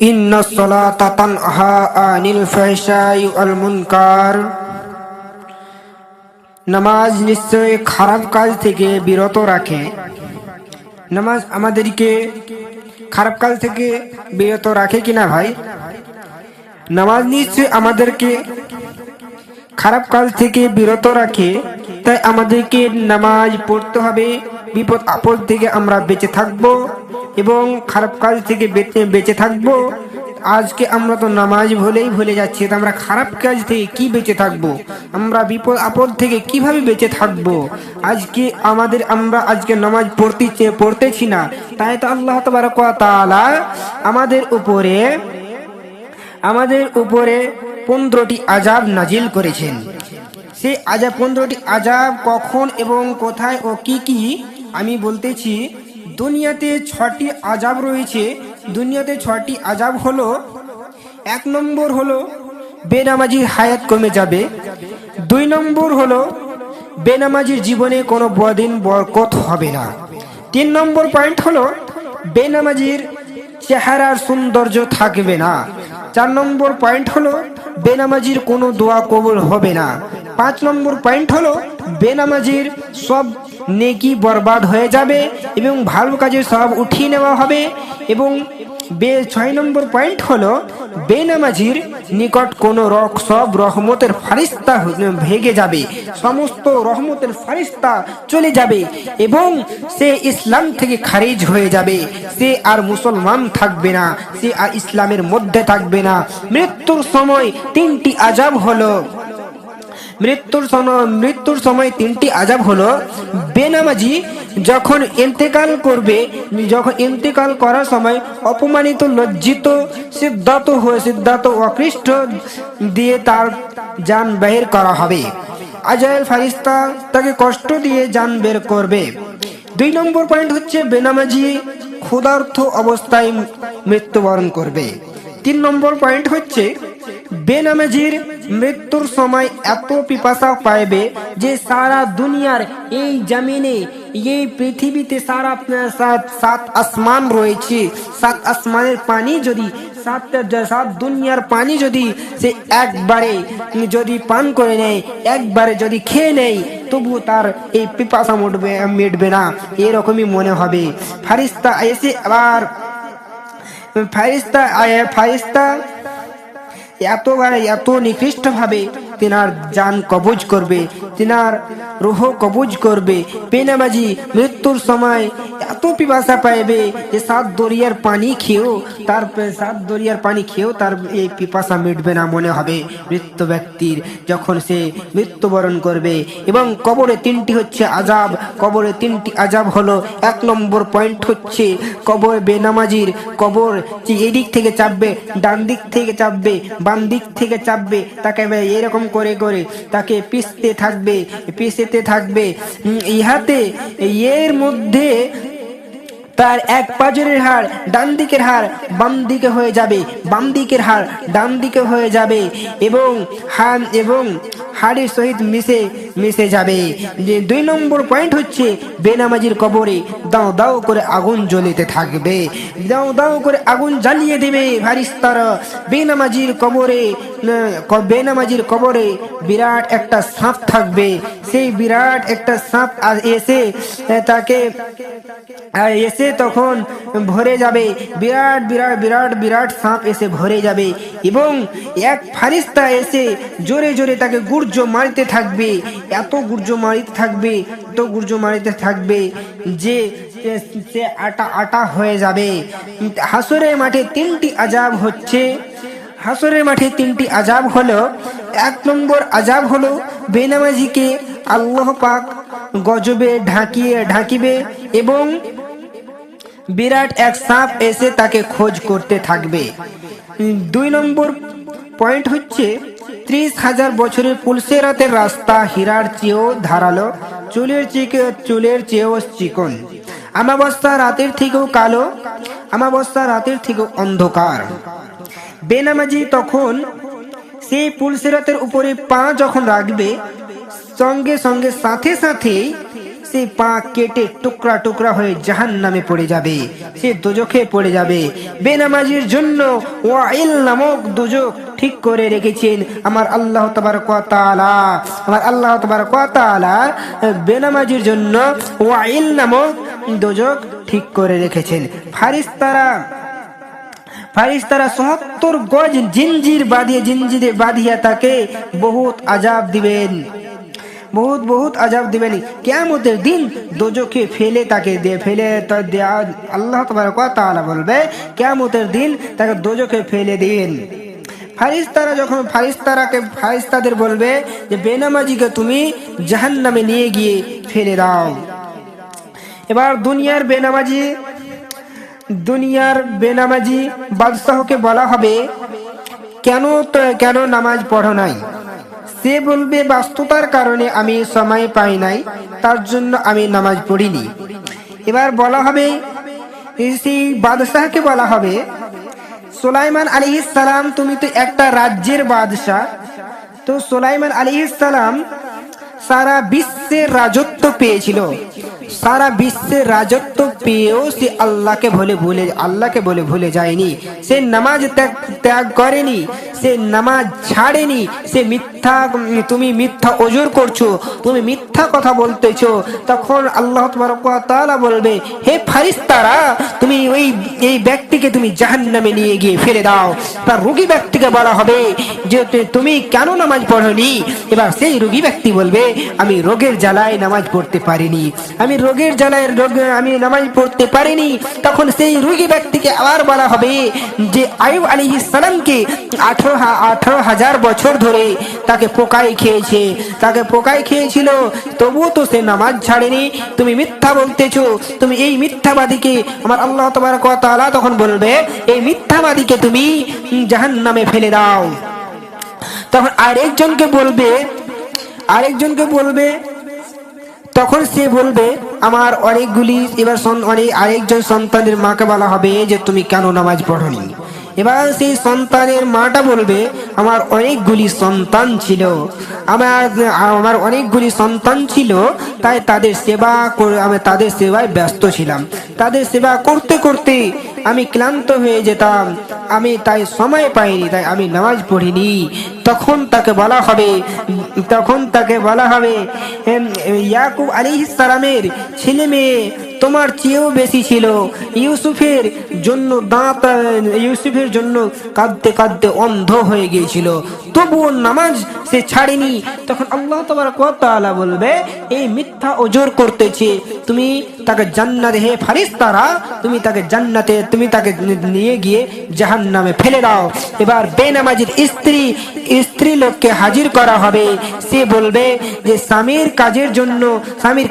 ইন্নাস সালাতা তানহা আনিল ফাহশাই ওয়াল মুনকার। নামাজ নিশ্চয় খারাপ কাজ থেকে বিরত রাখে। নামাজ আমাদেরকে খারাপ কাজ থেকে বিরত রাখে কিনা ভাই? নামাজ নিশ্চয় আমাদেরকে খারাপ কাজ থেকে বিরত রাখে, তাই আমাদেরকে নামাজ পড়তে হবে। বিপদ আপদ থেকে আমরা বেঁচে থাকব এবং খারাপ কাজ থেকে বেঁচে থাকব। আজকে আমরা তো নামাজ ভুলে যাচ্ছি, তো আমরা খারাপ কাজ থেকে কি বেঁচে থাকব? আমরা বিপদ আপদ থেকে কিভাবে বেঁচে থাকব? আমরা আজকে নামাজ পড়তেছি না, তাই তো আল্লাহ তাবারক ওয়া তাআলা আমাদের উপরে 15টি আযাব নাজিল করেছেন। সেই 15টি আযাব কখন এবং কোথায় ও কি আমি বলতেছি। দুনিয়াতে 6টি আযাব রয়েছে। দুনিয়াতে 6টি আযাব হলো, 1 নম্বর হলো বেনামাজির হায়াত কমে যাবে। 2 নম্বর হলো বেনামাজির জীবনে কোনো বদিন বরকত হবে না। 3 নম্বর পয়েন্ট হলো বেনামাজির চেহারার সৌন্দর্য থাকবে না। 4 নম্বর পয়েন্ট হলো বেনামাজির কোনো দোয়া কবুল হবে না। 5 নম্বর পয়েন্ট হলো বেনামাজির সব নেকি বরবাদ হয়ে যাবে এবং ভালো কাজে সব উঠিয়ে নেওয়া হবে। এবং 6 নম্বর পয়েন্ট হলো বেনামাজির নিকট কোনো সব রহমতের ফারিস্তা ভেগে যাবে, সমস্ত রহমতের ফারিস্তা চলে যাবে এবং সে ইসলাম থেকে খারিজ হয়ে যাবে। সে আর মুসলমান থাকবে না, সে আর ইসলামের মধ্যে থাকবে না। মৃত্যুর সময় 3টি আযাব হলো। মৃত্যুর সময় 3টি আযাব হলো, বেনামাজি যখন ইন্তেকাল করার সময় অপমানিত, লজ্জিত, সিদ্ধাত অকৃষ্ট দিয়ে তার জান বের করা হবে। আজরাইল ফারিস্তা তাকে কষ্ট দিয়ে জান বের করবে। 2 নম্বর পয়েন্ট হচ্ছে বেনামাজি ক্ষুধার্ত অবস্থায় মৃত্যুবরণ করবে। 3 নম্বর পয়েন্ট হচ্ছে বেনামাজির মৃত্যুর সময় এত পিপাসা পাইবে যে সারা দুনিয়ার এই জমিনে, এই পৃথিবীতে সাত আসমান রয়েছে, 7 আসমানের পানি যদি, 7 দুনিয়ার পানি যদি সে একবারে যদি পান করে নেয়, একবারে যদি খেয়ে নেয়, তবু তার এই পিপাসা মিটবে না, এরকমই মনে হবে। ফারিস্তা এসে আবার ফারিস্তা এত নিকৃষ্ট ভাবে তিনার জান কবজ করবে, তিনার রূহ কবজ করবে। বেনামাজি মৃত্যুর সময় এত পিপাসা পাইবে যে 7 দরিয়ার পানি খেয়েও তার এই পিপাসা মিটবে না মনে হবে মৃত্যু ব্যক্তির, যখন সে মৃত্যুবরণ করবে। এবং কবরে 3টি হচ্ছে আযাব। কবরে 3টি আযাব হলো, 1 নম্বর পয়েন্ট হচ্ছে বেনামাজির কবর এদিক থেকে চাপবে, ডান দিক থেকে চাপবে, বাম দিক থেকে চাপবে, তাকে এরকম করে তাকে পিষতে থাকবে। ইহাতে এর মধ্যে তার এক পাজরের হাড় ডান দিকের হাড় বাম দিকে হয়ে যাবে, বাম দিকের হাড় ডান দিকে হয়ে যাবে এবং হাড়ের সহিত মিশে যাবে। 2 নম্বর পয়েন্ট হচ্ছে বেনামাজির কবরে দাও দাও করে আগুন জ্বলিতে থাকবে, দাও দাও করে আগুন জ্বালিয়ে দেবে ফারিস্তারা। বেনামাজির কবরে বিরাট একটা সাপ থাকবে। সেই বিরাট একটা সাপ এসে তখন ভরে যাবে, বিরাট সাপ এসে ভরে যাবে এবং এক ফারিস্তা এসে জোরে জোরে তাকে গুর্জ মারতে থাকবে, এত গুর্জ মারতে থাকবে যে সে আটা হয়ে যাবে। হাসরের মাঠে 3টি আযাব হচ্ছে। হাসরের মাঠে 3টি আযাব হলো, 1 নম্বর আযাব হলো বেনামাজিকে আল্লাহ পাক গজবে ঢাকিবে এবং বিরাট এক সাপ এসে তাকে খোঁজ করতে থাকবে। 2 নম্বর পয়েন্ট হচ্ছে 30,000 বছরের পুলসেরাতের রাস্তা হীরার চেয়েও ধারালো, চুলের চেয়েও চিকন, আমাবস্যা রাতের থেকেও কালো, আমাবস্যা রাতের থেকেও অন্ধকার। বেনামাজি তখন সেই পুলসেরাতের উপরে পা যখন রাখবে, সঙ্গে সাথে সে পা কেটে টুকরা টুকরা হয়ে জাহান্নামে পড়ে যাবে, সে দোজখে পড়ে যাবে। বেনামাজির জন্য ওয়াইল নামক দোজখ ঠিক করে রেখেছেন আমার আল্লাহ তাবারক ওয়া তাআলা। আমার আল্লাহ তাবারক ওয়া তাআলা বেনামাজির জন্য ওয়াইল নামক দোজখ ঠিক করে রেখেছেন। ফারিস্তারা ৭০ গজ জিঞ্জিরে বাঁধিয়া তাকে বহুত আযাব দিবেন, বহুত আযাব দিবেন। কিয়ামতের দিন দোজখে ফেলে আল্লাহ তাবারক ওয়া তাআলা বলবে কিয়ামতের দিন তাকে দোজখে ফেলে দিন। ফারিস্তাদের বলবে যে বেনামাজিকে তুমি জাহান্নামে নিয়ে গিয়ে ফেলে দাও। এবার দুনিয়ার বেনামাজি বাদশাহকে বলা হবে কেন নামাজ পড়ো নাই? সে বলবে ব্যস্ততার কারণে আমি সময় পাই নাই, তার জন্য আমি নামাজ পড়িনি। এবার বলা হবে, সেই বাদশাহকে বলা হবে, সুলাইমান আলাইহিস সালাম তুমি তো একটা রাজ্যের বাদশাহ, তো সুলাইমান আলাইহিস সালাম সারা বিশ্বের রাজত্ব পেয়েছিল, সারা বিশ্বের রাজত্ব পেয়েও সে আল্লাহকে বলে ভুলে যায়নি। সে নামাজ ত্যাগ করেনি, সে নামাজ ছাড়েনি। তুমি মিথ্যা ওজর করছো, তুমি মিথ্যা কথা বলতেছো। তখন আল্লাহ তাবারক ওয়া তাআলা বলবে, হে ফারিস্তারা, তুমি এই ব্যক্তিকে তুমি জাহান্নামে নিয়ে গিয়ে ফেলে দাও। তার রোগী ব্যক্তিকে বলা হবে যে তুমি কেন নামাজ পড়োনি? এবার সেই রোগী ব্যক্তি বলবে, আমি রোগের জ্বালায় নামাজ পড়তে পারিনি, আমি নামাজ পড়তে পারিনি। তখন সেই রোগী ব্যক্তিকে আবার বলা হবে যে আইয়ুব আলাইহিস সালামকে 18,000 বছর ধরে তাকে পোকায় খেয়েছিল, তবুও তো সে নামাজ ছাড়েনি। তুমি মিথ্যা বলতেছো, তুমি এই মিথ্যাবাদীকে আমার আল্লাহ তাবারক ওয়া তাআলা তখন বলবে, এই মিথ্যাবাদীকে তুমি জাহান্নামে ফেলে দাও। তখন আরেকজনকে বলবে, তখন সে বলবে আমার আরেকজন সন্তানের মাকে বলা হবে যে তুমি কেন নামাজ পড়োনি? এবার সেই সন্তানের মাটা বলবে, আমার অনেকগুলি সন্তান ছিল, তাই আমি তাদের সেবায় ব্যস্ত ছিলাম। তাদের সেবা করতে করতে আমি ক্লান্ত হয়ে যেতাম, আমি তাই সময় পাইনি, তাই আমি নামাজ পড়িনি। তখন তাকে বলা হবে ইয়াকুব আলাইহিস সালামের ছেলে মেয়ে তোমার চেয়েও বেশি ছিল। ইউসুফের জন্য কাঁদতে কাঁদতে অন্ধ হয়ে গিয়েছিল, তবুও নামাজ সে ছাড়েনি। তখন আল্লাহ তাবারক ওয়া তাআলা বলবে, এই মিথ্যা ওজর করতেছে, তুমি তাকে জান্নাতে, হে ফারিস্তারা তুমি তাকে নিয়ে গিয়ে জাহান্নামে ফেলে দাও। এবার বেনামাজির স্ত্রী লোককে হাজির করা হবে। সে বলবে যে স্বামীর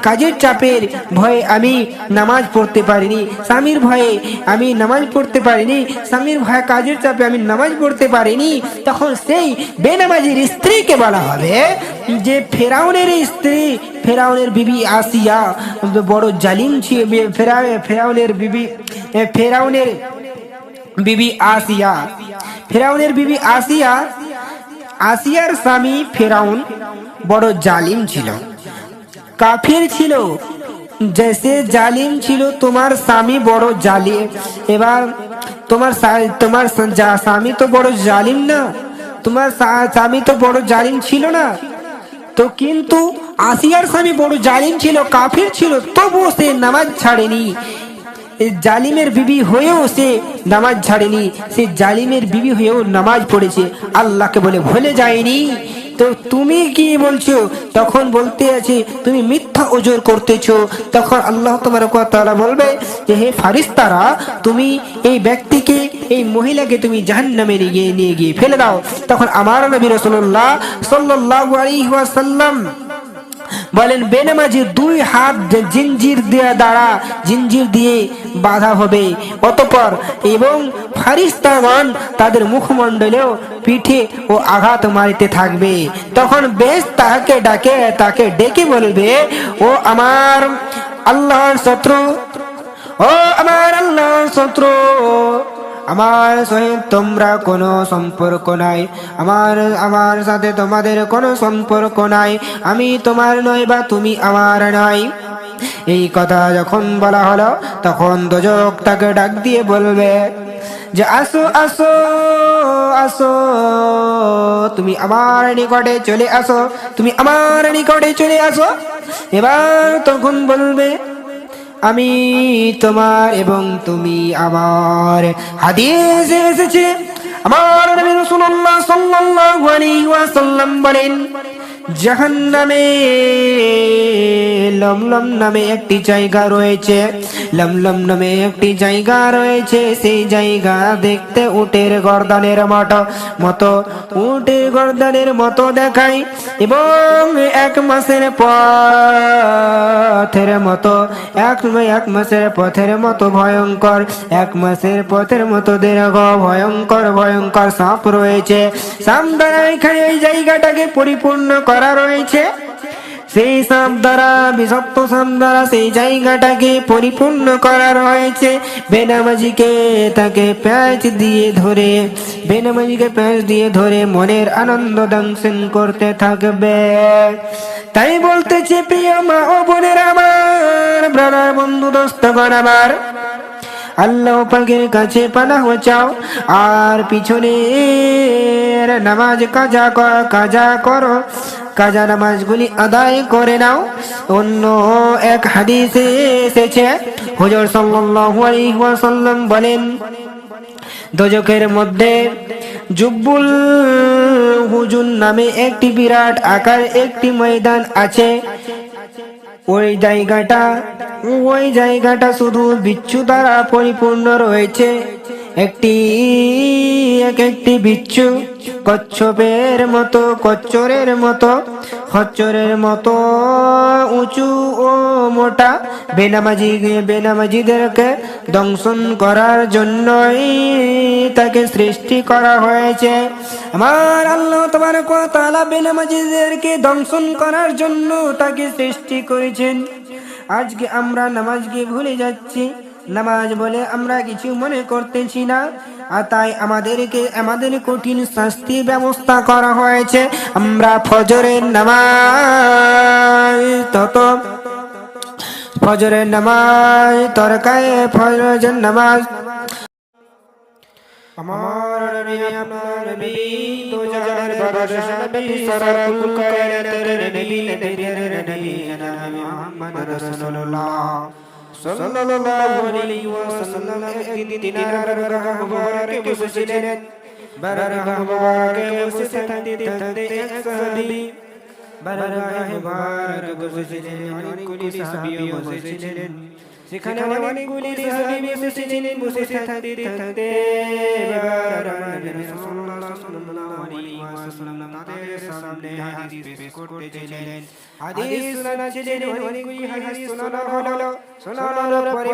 কাজের চাপের ভয়ে আমি নামাজ পড়তে পারিনি, স্বামীর ভয়ে কাজের চাপে আমি নামাজ পড়তে পারিনি। তখন সেই বেনামাজির স্ত্রীকে বলা হবে যে ফেরাউনের বিবি আসিয়া বড় জালিম ছিল। ফেরাউনের বিবি আসিয়ার স্বামী ফেরাউন বড় জালিম ছিল, কাফির ছিল। जैसे जालिम ছিল তোমার স্বামী বড় জালিম, এবার তোমার স্বামী তো বড় জালিম না, তোমার স্বামী তো বড় জালিম ছিল না, তো কিন্তু আসিয়ার স্বামী বড় জালিম ছিল, কাফির ছিল, তবুও সে নামাজ ছাড়েনি। জালিমের বিবি হয়েও সে নামাজ ছাড়েনি, সে জালিমের বিবি হয়েও নামাজ পড়েছে, আল্লাহকে বলে ভুলে যায়নি। তো তুমি কি বলছো? তখন বলতে আছে তুমি মিথ্যা ওজর করতেছো। তখন আল্লাহ তাবারক ওয়া তাআলা বলবে যে হে ফারিস্তারা, তুমি এই ব্যক্তিকে, এই মহিলাকে তুমি জাহান্নামে নিয়ে গিয়ে ফেলে দাও। তখন আমার নবী রাসূলুল্লাহ সাল্লাল্লাহু আলাইহি ওয়াসাল্লাম বলেন, বেনামাজি 2 হাত জিঞ্জির দিয়ে বাঁধা হবে, অতঃপর এবং ফারিস্তাগণ তাদের মুখমণ্ডলেও পিঠে ও আঘাত মারিতে থাকবে। তখন বেশ তাকে ডেকে বলবে, ও আমার আল্লাহর শত্রু, আমার সহিত তোমরা কোনো সম্পর্ক নাই, আমার সাথে তোমাদের কোনো সম্পর্ক নাই, আমি তোমার নয় বা তুমি আমার নয়। এই কথা যখন বলা হলো তখন দোজখ তাকে ডাক দিয়ে বলবে যে আসো আসো আসো, তুমি আমার নিকটে চলে আসো, তুমি আমার নিকটে চলে আসো। এবার তখন বলবে আমি তোমার এবং তুমি আমার। হাদিসে এসেছে আমার নবী রাসূলুল্লাহ সাল্লাল্লাহু আলাইহি ওয়াসাল্লাম বলেন, জাহান্নামে লমলম নামে একটি জায়গা রয়েছে, লমলম নামে একটি জায়গা রয়েছে। সেই জায়গা দেখতে উটের গর্দানের মতো উটের গর্দানের মতো দেখায় এবং এক মাসের পথের মতো এক মাসের পথের মতো ভয়ঙ্কর, এক মাসের পথের মতো দীর্ঘ ভয়ঙ্কর ভয়ঙ্কর সাপ রয়েছে। সাপ দ্বারা এখানে এই জায়গাটাকে পরিপূর্ণ করা রয়েছে। সেই সাপ দ্বারা বিষাক্ত সাপ দ্বারা সেই জায়গাটাকে পরিপূর্ণ করা রয়েছে। বেনামাজিকে তাকে প্যাঁচ দিয়ে ধরে মনের আনন্দ দংশন করতে থাকবে। তাই বলতেছে প্রিয় মা ও বোনের আমার, ব্রাদার বন্ধু দোস্তগণ আমার, আল্লাহ পাকের কাছে পানাহ চাও আর পিছনের নামাজ কাজা নামাজগুলি আদায় করে নাও। অন্য এক হাদিসে এসেছে হুজুর সাল্লাল্লাহু আলাইহি ওয়াসাল্লাম বলেন, দোজখের মধ্যে জুব্বুল হুজুন নামে একটি বিরাট আকার একটি ময়দান আছে। ওই জায়গাটা শুধু বিচ্ছু দ্বারা পরিপূর্ণ রয়েছে। একটি বিচ্ছু কচ্ছপের মতো উঁচু ও মোটা। বেনামাজিদেরকে দংশন করার জন্যই তাকে সৃষ্টি করা হয়েছে। আমার আল্লাহ তাবারক ওয়া তাআলা বেনামাজিদেরকে দংশন করার জন্য তাকে সৃষ্টি করেছেন। আজকে আমরা নামাজকে ভুলে যাচ্ছি, নামাজ বলে আমরা কিছু মনে করতেছি না, আর তাই আমাদের কঠিন শাস্তির ব্যবস্থা করা হয়েছে। আমরা ফজরের নামাজ তরকায়ে ফজরের নামাজ আমার নবী আপনার নবী তো জাহানের বাদশা নবী সারাতুল কায়নাতের নবী মুহাম্মদ রাসূলুল্লাহ সাল্লাল্লাহু আলাইহি ওয়াসাল্লাম একদিন তিনার বারগাহ মুবারকে বসেছিলেন। বারগাহ মুবারকে বসে থাকতে এক সাহাবী বারগাহ মুবারকে বসেছিলেন, অনেকগুলি সাহাবীও বসেছিলেন। সেখানে অনেকগুলি সাহাবী বসেছিলেন। বসে থাকতে রাসূলুল্লাহ সাল্লাল্লাহু আলাইহি ওয়াসাল্লাম তাদের সামনে হাদিস পেশ করতেছিলেন। হাদিস শোনাচ্ছিলেন, অনেকগুলি হাদিস শোনানোর পরে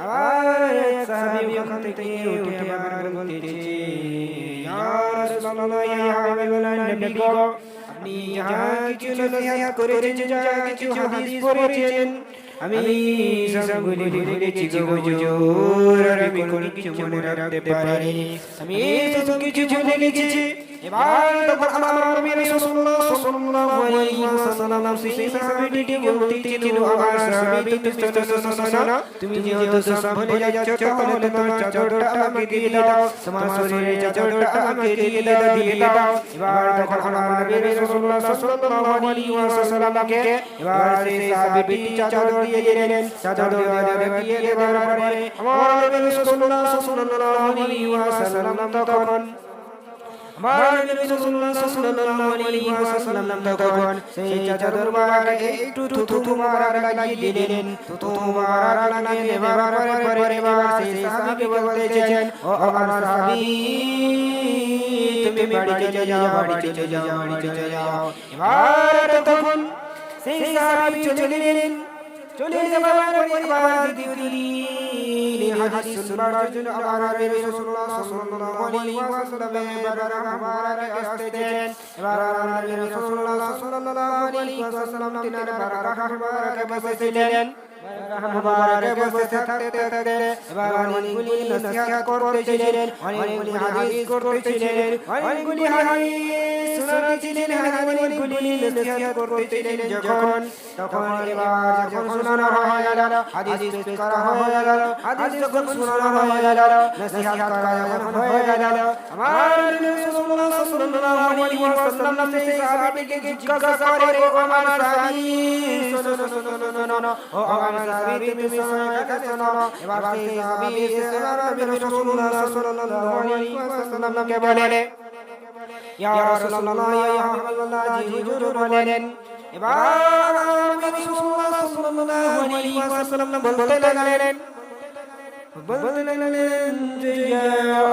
আবার এক সাহাবী ওখান থেকে উঠে আবার বলতেছে, ইয়া রাসূলুল্লাহ, ইয়া হাবিবাল্লাহ, নবী গো, আপনি যাহা কিছু নসিহত করেছেন, যাহা কিছু হাদিস পড়েছেন, আমি সবগুলি ভুলে গেছি গো হুজুর, আমি কোনো কিছু মনে রাখতে পারিনি, আমি সব কিছু ভুলে গেছি। এবার তখন আমার নবী রাসূলুল্লাহ সাল্লাল্লাহু আলাইহি ওয়াসাল্লাম সেই সাহাবীটিকে বলতেছিলেন, আমার সাহাবী, তুমি যেহেতু সব ভুলে যাচ্ছ, তাহলে তোমার চাদরটা আমাকে দিয়ে দাও, তোমার শরীরের চাদরটা আমাকে দিয়ে দাও। এবার তখন আমার নবী রাসূলুল্লাহ সাল্লাল্লাহু আলাইহি ওয়াসাল্লামকে এবার সেই সাহাবীটি চাদর দিয়ে দিলেন। চাদর দিয়ে দেওয়ার পরে আমার নবী রাসূলুল্লাহ সাল্লাল্লাহু আলাইহি ওয়াসাল্লাম তখন সেই চাদর মুবারকে একটু থুতু মারার লাগিয়ে দিলেন। থুতু মারার লাগিয়ে দেওয়ার পরে সেই সাহাবীকে বলতেছেন, ও আমার সাহাবী, তুমি বাড়ি চলে যাও। এবার তখন সেই সাহাবী চলে গেলেন। চলে যাওয়ার পরে আবার দ্বিতীয় হাদিস শুনবার জন্য আমার নবী রাসূলুল্লাহ সাল্লাল্লাহু আলাইহি ওয়াসাল্লাম বারগাহ মুবারকে আসতেছেন। এবার আমার নবী রাসূলুল্লাহ সাল্লাল্লাহু আলাইহি ওয়াসাল্লাম তিনার বারগাহ মুবারকে বসেছিলেন। মুবারকে বসে থাকতে থাকতে এবার অনেকগুলি নসিহত করতেছিলেন, অনেকগুলি হাদিস করতেছিলেন, অনেকগুলি হাদিস শোনাচ্ছিলেন, অনেকগুলি নসিহত করতেছিলেন। তখন এবার যখন শোনানো হয়ে গেল, হাদিস পেশ করা হয়ে গেল, হাদিস যখন শোনানো হয়ে গেল, নসিহত করা যখন হয়ে গেল, আমার নবী সাল্লাল্লাহু আলাইহি ওয়াসাল্লাম সেই সাহাবীকে জিজ্ঞাসা করে, ও আমার সাহাবী, শোনো, ও আমার সাহাবী, তুমি শোনো, শোনো। এবার সেই সাহাবী এসে নবী রাসূলুল্লাহ সাল্লাল্লাহু আলাইহি ওয়াসাল্লামকে বলে, ইয়া রাসূলুল্লাহ, ইয়া হাবিবাল্লাহ, জি হুজুর বলেন। এবার নবী রাসূলুল্লাহ সাল্লাল্লাহু আলাইহি ওয়াসাল্লাম বলতে লাগলেন যে,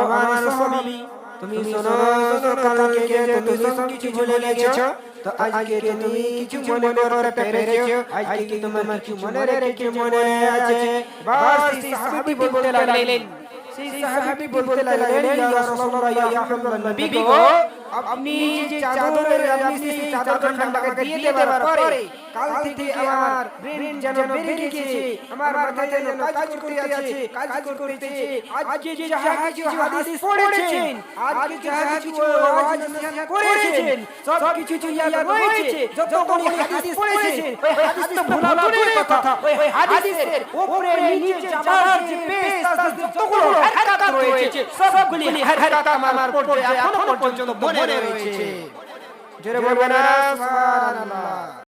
আমার সাহাবী, তুমি শোনো, কালকে তুমি সব কিছু ভুলে গেছো, তো আজকে তুমি কিছু মনে করতে পেরেছো, আজকে তোমার কিছু মনে রেখে মনে আছে। বাস সেই সাহাবী বলতে লাগলেন, ইয়া রাসূলুল্লাহ, ইয়া হাবিবাল্লাহ, নবী গো, আপনি যে চাদরের আপনি সেই চাদর ঠান্ডাকে দিয়ে দেওয়ার পরে কাল থেকে আমার ব্রেন যেন বেড়ে গেছে, আমার মাথায় যেন কাজ করতেছে। আজকে যে যাহা কিছু হাদিস পড়েছেন, আজকে যাহা কিছু ওয়াজ নসিহত করেছেন, সব কিছু ইয়াদ রয়েছে। যতগুলি হাদিস পড়েছেন, ওই হাদিস তো ভুলা দূরের কথা, ওই হাদিসের উপরে নিচে যাওয়ার যে পেশ যতগুলো হারকাত রয়েছে, সবগুলি হারকাত আমার পড়তে এখনো পর্যন্ত মনে রয়েছে। জোরে বলবেন না সুবহানাল্লাহ।